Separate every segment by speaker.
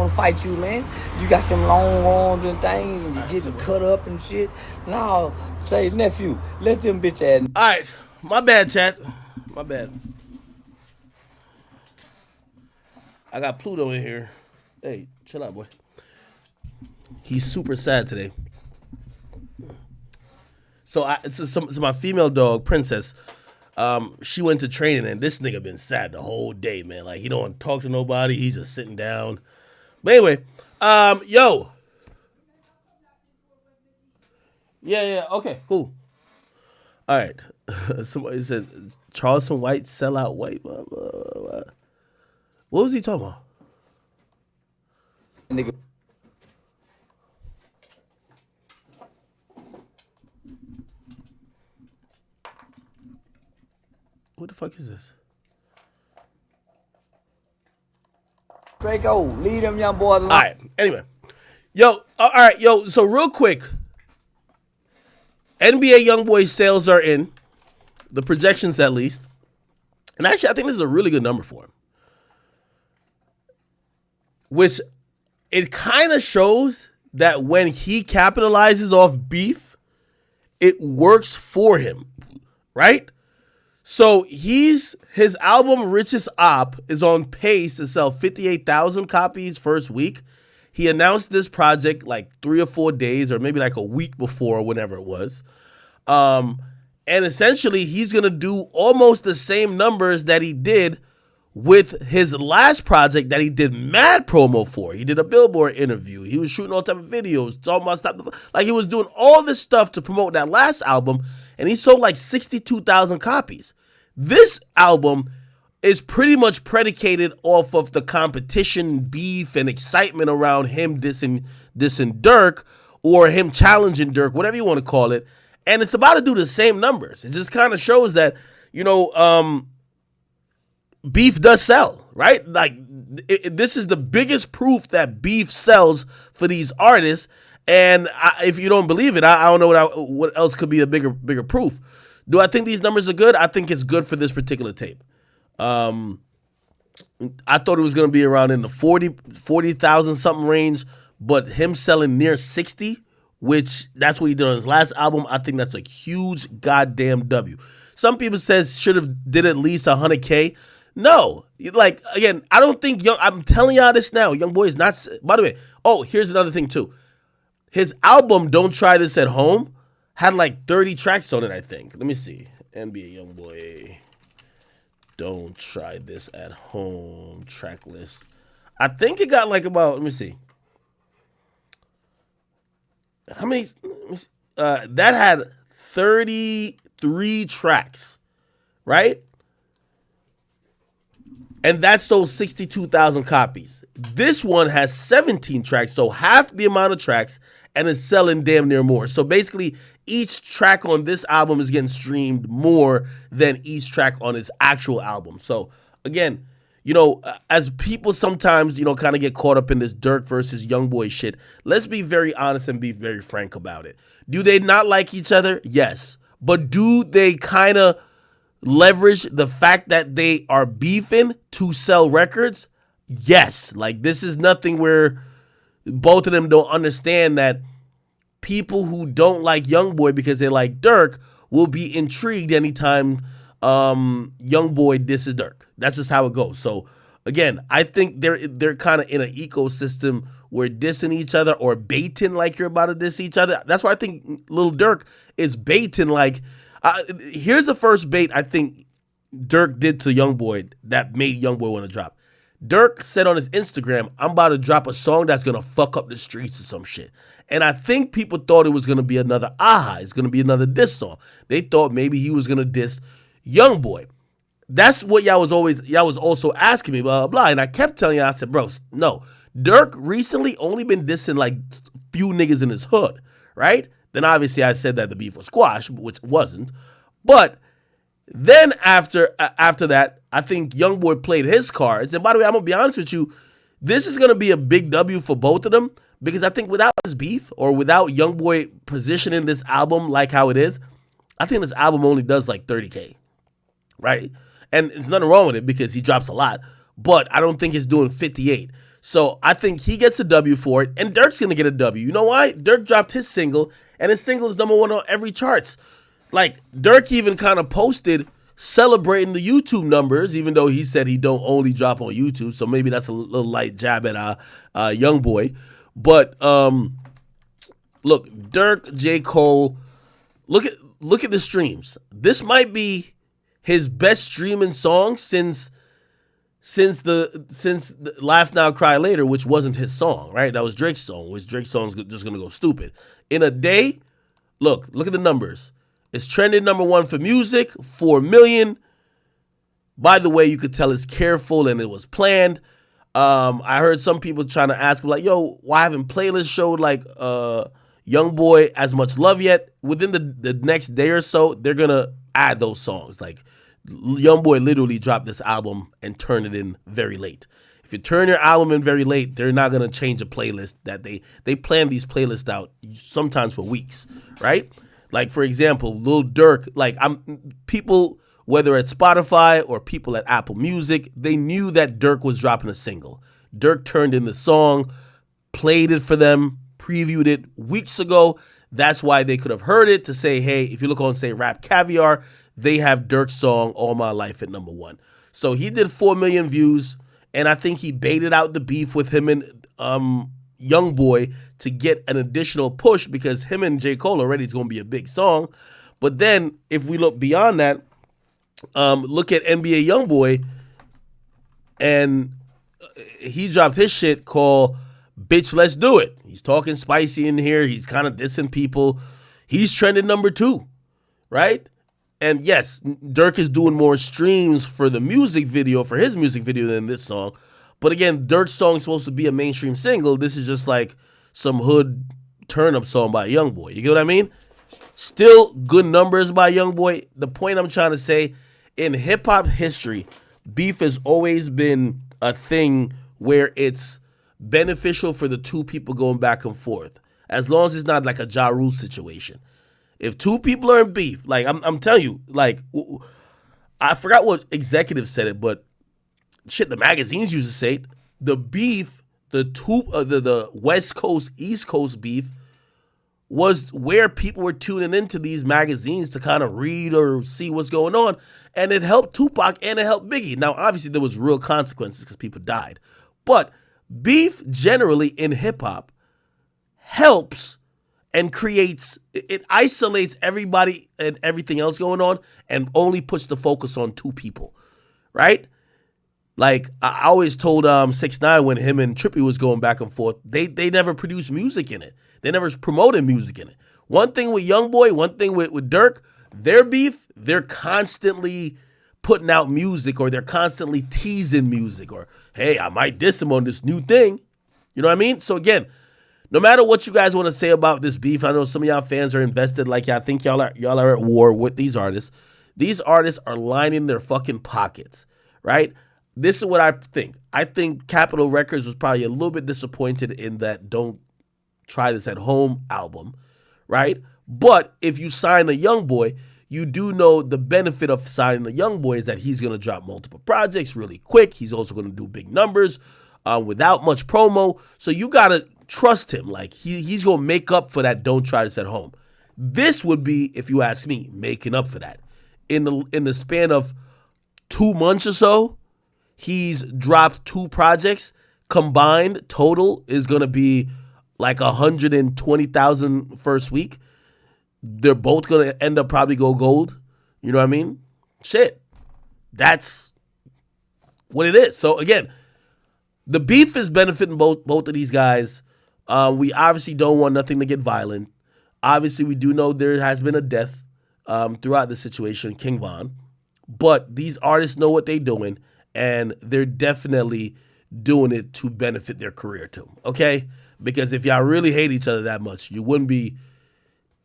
Speaker 1: wanna fight you, man. You got them long arms and things, and you getting cut up and shit. No, say nephew, let them bitch ass.
Speaker 2: All right, my bad, chat. My bad. I got Pluto in here. Hey, chill out, boy. He's super sad today. So my female dog, Princess, she went to training, and this nigga been sad the whole day, man. Like, he don't want to talk to nobody. He's just sitting down. But anyway, yo. Yeah, okay, cool. All right. Somebody said, Charleston White, sellout White. What was he talking about?
Speaker 1: Nigga.
Speaker 2: What the fuck is this?
Speaker 1: Draco, leave them young boys alone.
Speaker 2: All right. Anyway, all right, so real quick, NBA Youngboy sales are in, the projections at least, and actually I think this is a really good number for him, which it kind of shows that when he capitalizes off beef, it works for him, right? So his album Richest Op is on pace to sell 58,000 copies first week. He announced this project like 3 or 4 days, or maybe like a week before, whenever it was. And essentially he's gonna do almost the same numbers that he did with his last project that he did mad promo for. He did a Billboard interview. He was shooting all type of videos, talking about stuff. Like, he was doing all this stuff to promote that last album, and he sold like 62,000 copies. This album is pretty much predicated off of the competition, beef, and excitement around him dissing Durk, or him challenging Durk, whatever you want to call it. And it's about to do the same numbers. It just kind of shows that, beef does sell, right? Like, this is the biggest proof that beef sells for these artists. And if you don't believe it, I don't know what else could be a bigger proof. Do I think these numbers are good? I think it's good for this particular tape. I thought it was going to be around in the 40,000 something range, but him selling near 60, which that's what he did on his last album, I think that's a huge goddamn W. Some people says should have did at least 100K. No, like, again, I don't think I'm telling y'all this now. Youngboy is not. By the way, here's another thing too. His album Don't Try This at Home had like 30 tracks on it, I think. Let me see. NBA Youngboy, Don't Try This at Home track list. I think it got like about, let me see. How many? That had 33 tracks, right? And that sold 62,000 copies. This one has 17 tracks, so half the amount of tracks, and is selling damn near more. So basically, each track on this album is getting streamed more than each track on its actual album. So again, as people sometimes, kind of get caught up in this Durk versus Youngboy shit, let's be very honest and be very frank about it. Do they not like each other? Yes. But do they kind of leverage the fact that they are beefing to sell records? Yes. Like, this is nothing where both of them don't understand that people who don't like Youngboy because they like Durk will be intrigued anytime Youngboy disses Durk. That's just how it goes. So again, I think they're kind of in an ecosystem where dissing each other or baiting like you're about to diss each other. That's why I think Lil Durk is baiting like. Here's the first bait I think Durk did to Youngboy that made Youngboy want to drop. Durk said on his Instagram, I'm about to drop a song that's going to fuck up the streets or some shit. And I think people thought it was going to be another Aha. It's going to be another diss song. They thought maybe he was going to diss Youngboy. That's what y'all was also asking me, blah, blah, blah. And I kept telling y'all, I said, bro, no. Durk recently only been dissing like few niggas in his hood, right? Then obviously I said that the beef was squashed, which wasn't. But then after that, I think Youngboy played his cards. And by the way, I'm going to be honest with you, this is going to be a big W for both of them, because I think without this beef or without Youngboy positioning this album like how it is, I think this album only does like 30K, right? And there's nothing wrong with it because he drops a lot, but I don't think it's doing 58. So I think he gets a W for it, and Dirk's gonna get a W. You know why? Dirk dropped his single, and his single is #1 on every charts. Like, Dirk even kind of posted celebrating the YouTube numbers, even though he said he don't only drop on YouTube. So maybe that's a little light jab at Youngboy. But look, Dirk, J. Cole, look at the streams. This might be his best streaming song since the Laugh Now Cry Later, which wasn't his song, right? That was Drake's song, which Drake's song's just gonna go stupid. In a day, look at the numbers. It's trending #1 for music, 4 million. By the way, you could tell it's careful and it was planned. I heard some people trying to ask, like, yo, why haven't playlists showed like Youngboy as much love yet? Within the next day or so, they're gonna add those songs. Like, Youngboy literally dropped this album and turned it in very late. If you turn your album in very late, they're not gonna change a playlist that they plan these playlists out sometimes for weeks, right? Like, for example, Lil Dirk, like, people, whether at Spotify or people at Apple Music, they knew that Dirk was dropping a single. Dirk turned in the song, played it for them, previewed it weeks ago. That's why they could have heard it to say, hey, if you look on, say, Rap Caviar, they have Dirk's song All My Life at #1. So he did 4 million views, and I think he baited out the beef with him and Youngboy to get an additional push, because him and J. Cole already is going to be a big song. But then if we look beyond that, look at NBA Youngboy, and he dropped his shit called Bitch Let's Do It. He's talking spicy in here. He's kind of dissing people. He's trending #2, right? And yes, Dirk is doing more streams for the music video, for his music video, than this song. But again, Dirk's song is supposed to be a mainstream single. This is just like some hood turn-up song by Youngboy. You get what I mean? Still good numbers by Youngboy. The point I'm trying to say, in hip-hop history, beef has always been a thing where it's beneficial for the two people going back and forth, as long as it's not like a Ja Rule situation. If two people are in beef, like I'm telling you, like, I forgot what executive said it, but shit, the magazines used to say it. The beef, the West Coast, East Coast beef was where people were tuning into these magazines to kind of read or see what's going on. And it helped Tupac and it helped Biggie. Now, obviously, there was real consequences because people died. But beef generally in hip hop helps and creates, it isolates everybody and everything else going on and only puts the focus on two people, right? Like, I always told 6ix9ine when him and Trippie was going back and forth, they never produced music in it. They never promoted music in it. One thing with Youngboy, one thing with Durk, their beef, they're constantly putting out music, or they're constantly teasing music, or, hey, I might diss him on this new thing. You know what I mean? So again, no matter what you guys want to say about this beef, I know some of y'all fans are invested. Like, I think y'all are at war with these artists. These artists are lining their fucking pockets, right? This is what I think. I think Capitol Records was probably a little bit disappointed in that Don't Try This at Home album, right? But if you sign a Youngboy, you do know the benefit of signing a Youngboy is that he's going to drop multiple projects really quick. He's also going to do big numbers without much promo. So you got to trust him. Like, he's going to make up for that Don't Try This at Home. This would be, if you ask me, making up for that. In the span of 2 months or so, he's dropped 2 projects. Combined total is going to be like 120,000 first week. They're both going to end up probably go gold. You know what I mean? Shit. That's what it is. So again, the beef is benefiting both of these guys. We obviously don't want nothing to get violent. Obviously, we do know there has been a death throughout the situation, King Von. But these artists know what they're doing, and they're definitely doing it to benefit their career too, okay? Because if y'all really hate each other that much, you wouldn't be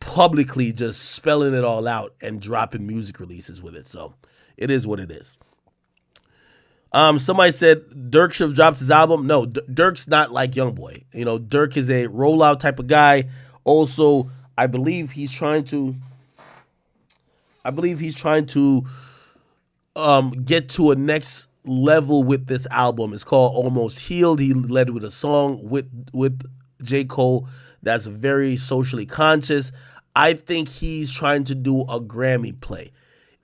Speaker 2: publicly just spelling it all out and dropping music releases with it. So it is what it is. Somebody said Durk should have dropped his album. No, Durk's not like Youngboy. You know, Durk is a rollout type of guy. Also, I believe he's trying to get to a next level with this album. It's called Almost Healed. He led with a song with J. Cole that's very socially conscious. I think he's trying to do a Grammy play.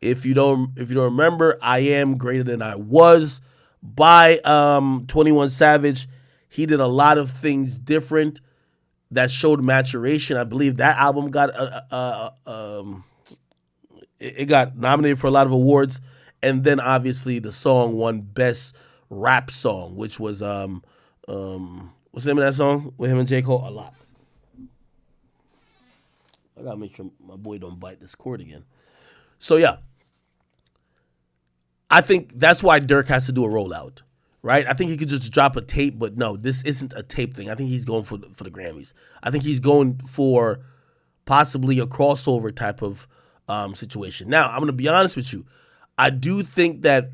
Speaker 2: If you don't remember, I Am Greater Than I Was by 21 Savage. He did a lot of things different that showed maturation. I believe that album got it got nominated for a lot of awards, and then obviously the song won Best Rap Song, which was what's the name of that song with him and J. Cole? A Lot. I gotta make sure my boy don't bite this cord again. So yeah, I think that's why Durk has to do a rollout, right? I think he could just drop a tape, but no, this isn't a tape thing. I think he's going for the Grammys. I think he's going for possibly a crossover type of situation. Now, I'm gonna be honest with you. I do think that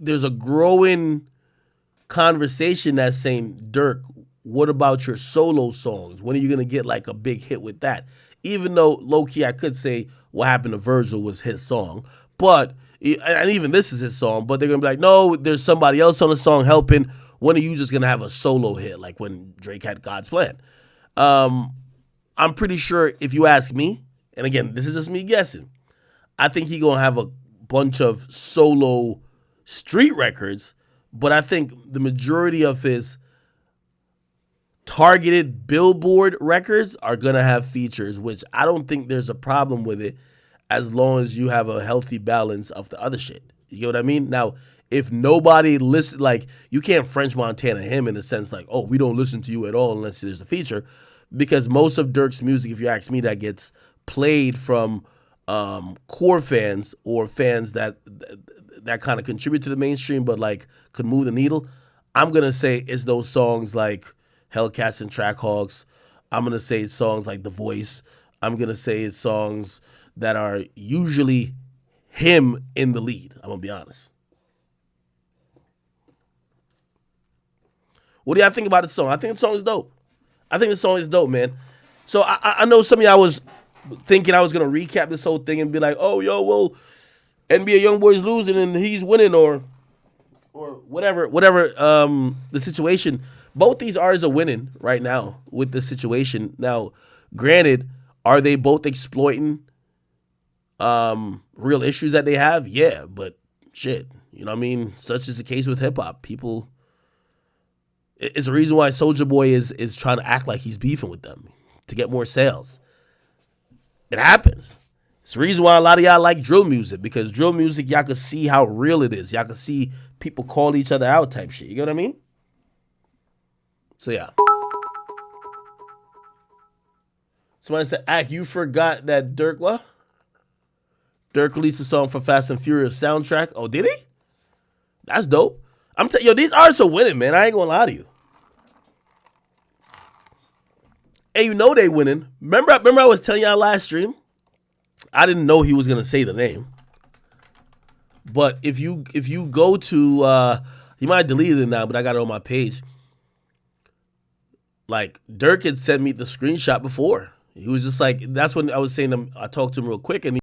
Speaker 2: there's a growing conversation that's saying, Durk, what about your solo songs? When are you going to get like a big hit with that? Even though low-key I could say What Happened to Virgil was his song, and even this is his song, but they're going to be like, no, there's somebody else on the song helping. When are you just going to have a solo hit like when Drake had God's Plan? I'm pretty sure if you ask me, and again, this is just me guessing, I think he's going to have a bunch of solo street records, but I think the majority of his targeted Billboard records are going to have features, which I don't think there's a problem with it as long as you have a healthy balance of the other shit. You get what I mean? Now, if nobody listen, like you can't French Montana him in the sense like, oh, we don't listen to you at all unless there's a feature, because most of Durk's music, if you ask me, that gets played from core fans or fans that kind of contribute to the mainstream but like could move the needle. I'm going to say it's those songs like Hellcats and Trackhogs. I'm going to say it's songs like The Voice. I'm going to say it's songs that are usually him in the lead. I'm going to be honest. What do y'all think about the song? I think the song is dope. Man. So I know some of y'all was thinking I was going to recap this whole thing and be like, oh, yo, well, NBA Youngboy's losing and he's winning or whatever the situation. Both these artists are winning right now with the situation. Now, granted, are they both exploiting real issues that they have? Yeah, but shit, you know what I mean? Such is the case with hip-hop. People, it's the reason why Soulja Boy is trying to act like he's beefing with them to get more sales. It happens. It's the reason why a lot of y'all like drill music, because drill music, y'all can see how real it is. Y'all can see people call each other out type shit. You get what I mean? So, yeah. Somebody said, Ak, you forgot that Durk, what? Durk released a song for Fast and Furious soundtrack. Oh, did he? That's dope. I'm telling you, these artists are winning, man. I ain't gonna lie to you. And you know they winning. Remember I was telling y'all last stream? I didn't know he was gonna say the name. But if you go to he might have deleted it now, but I got it on my page. Like, Durk had sent me the screenshot before. He was just like, that's when I was saying I talked to him real quick, and